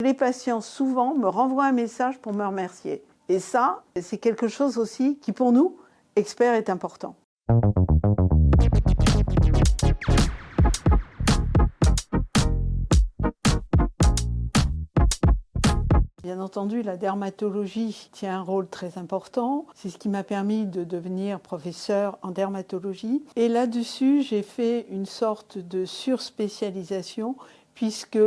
les patients souvent me renvoient un message pour me remercier. Et ça, c'est quelque chose aussi qui pour nous, experts, est important. Bien entendu, la dermatologie tient un rôle très important. C'est ce qui m'a permis de devenir professeur en dermatologie. Et là-dessus, j'ai fait une sorte de surspécialisation puisque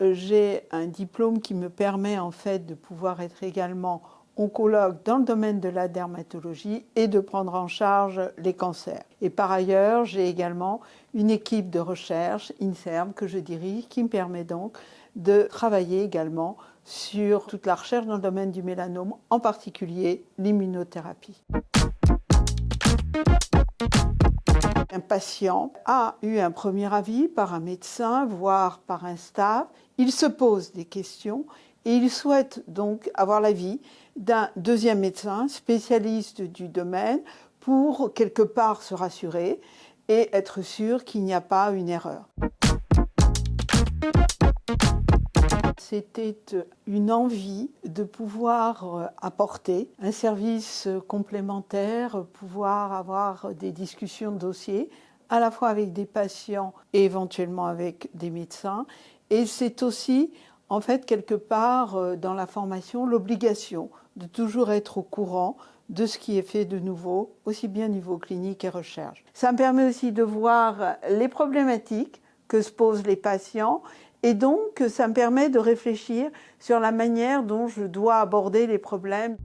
j'ai un diplôme qui me permet en fait de pouvoir être également oncologue dans le domaine de la dermatologie et de prendre en charge les cancers. Et par ailleurs, j'ai également une équipe de recherche, INSERM, que je dirige, qui me permet donc de travailler également sur toute la recherche dans le domaine du mélanome, en particulier l'immunothérapie. Un patient a eu un premier avis par un médecin, voire par un staff. Il se pose des questions et il souhaite donc avoir l'avis d'un deuxième médecin spécialiste du domaine pour quelque part se rassurer et être sûr qu'il n'y a pas une erreur. C'était une envie de pouvoir apporter un service complémentaire, pouvoir avoir des discussions de dossiers, à la fois avec des patients et éventuellement avec des médecins. Et c'est aussi, en fait, quelque part dans la formation, l'obligation de toujours être au courant de ce qui est fait de nouveau, aussi bien au niveau clinique et recherche. Ça me permet aussi de voir les problématiques que se posent les patients. Et donc, ça me permet de réfléchir sur la manière dont je dois aborder les problèmes.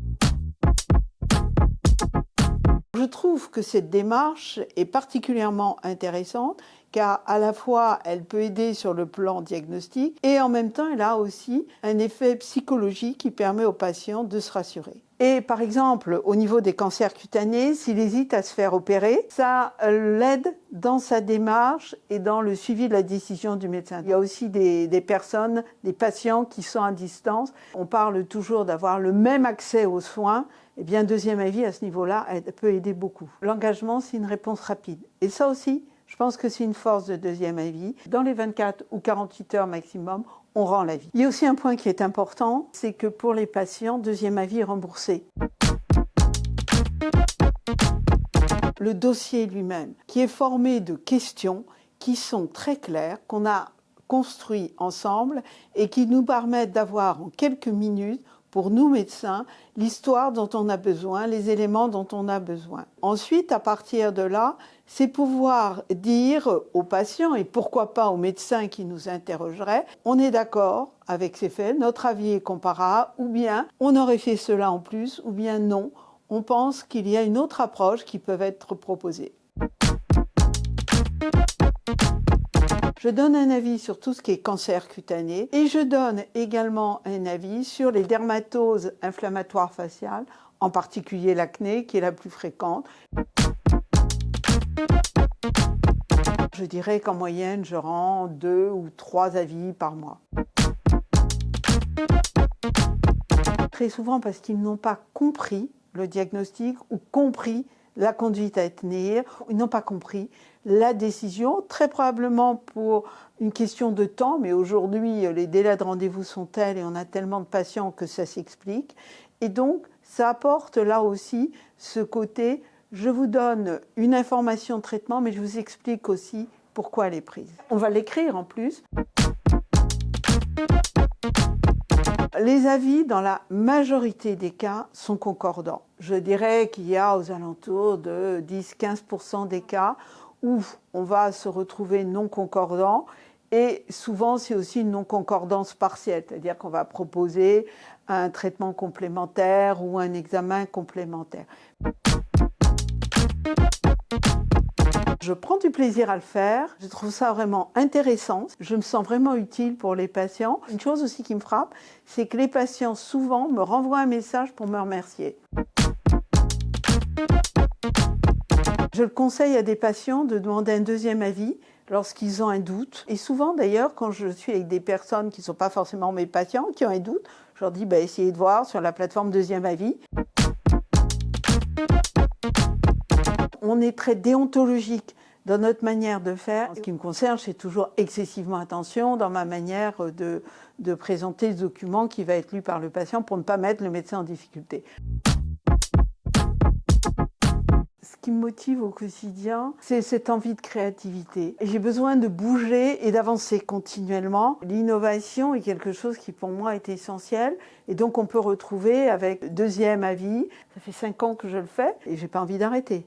Je trouve que cette démarche est particulièrement intéressante car à la fois elle peut aider sur le plan diagnostique et en même temps elle a aussi un effet psychologique qui permet aux patients de se rassurer. Et par exemple, au niveau des cancers cutanés, s'il hésite à se faire opérer, ça l'aide dans sa démarche et dans le suivi de la décision du médecin. Il y a aussi des personnes, des patients qui sont à distance. On parle toujours d'avoir le même accès aux soins. Eh bien, deuxième avis, à ce niveau-là, peut aider beaucoup. L'engagement, c'est une réponse rapide. Et ça aussi, je pense que c'est une force de deuxième avis. Dans les 24 ou 48 heures maximum, on rend l'avis. Il y a aussi un point qui est important, c'est que pour les patients, deuxième avis est remboursé. Le dossier lui-même, qui est formé de questions qui sont très claires, qu'on a construit ensemble et qui nous permettent d'avoir en quelques minutes, pour nous médecins, l'histoire dont on a besoin, les éléments dont on a besoin. Ensuite, à partir de là, c'est pouvoir dire aux patients, et pourquoi pas aux médecins qui nous interrogeraient, on est d'accord avec ces faits, notre avis est comparable, ou bien on aurait fait cela en plus, ou bien non, on pense qu'il y a une autre approche qui peut être proposée. Je donne un avis sur tout ce qui est cancer cutané et je donne également un avis sur les dermatoses inflammatoires faciales, en particulier l'acné qui est la plus fréquente. Je dirais qu'en moyenne, je rends 2 ou 3 avis par mois. Très souvent parce qu'ils n'ont pas compris le diagnostic ou compris la conduite à tenir, ils n'ont pas compris la décision, très probablement pour une question de temps, mais aujourd'hui les délais de rendez-vous sont tels et on a tellement de patients que ça s'explique. Et donc ça apporte là aussi ce côté, je vous donne une information de traitement, mais je vous explique aussi pourquoi elle est prise. On va l'écrire en plus. Les avis, dans la majorité des cas, sont concordants. Je dirais qu'il y a aux alentours de 10-15% des cas où on va se retrouver non concordant et souvent c'est aussi une non-concordance partielle, c'est-à-dire qu'on va proposer un traitement complémentaire ou un examen complémentaire. Je prends du plaisir à le faire, je trouve ça vraiment intéressant, je me sens vraiment utile pour les patients. Une chose aussi qui me frappe, c'est que les patients souvent me renvoient un message pour me remercier. Je le conseille à des patients de demander un deuxième avis lorsqu'ils ont un doute. Et souvent d'ailleurs, quand je suis avec des personnes qui ne sont pas forcément mes patients, qui ont un doute, je leur dis essayez de voir sur la plateforme deuxième avis. On est très déontologique dans notre manière de faire. En ce qui me concerne, je fais toujours excessivement attention dans ma manière de présenter ce document qui va être lu par le patient pour ne pas mettre le médecin en difficulté. Ce qui me motive au quotidien, c'est cette envie de créativité. J'ai besoin de bouger et d'avancer continuellement. L'innovation est quelque chose qui pour moi est essentiel et donc on peut retrouver avec Deuxième Avis. Ça fait 5 ans que je le fais et j'ai pas envie d'arrêter.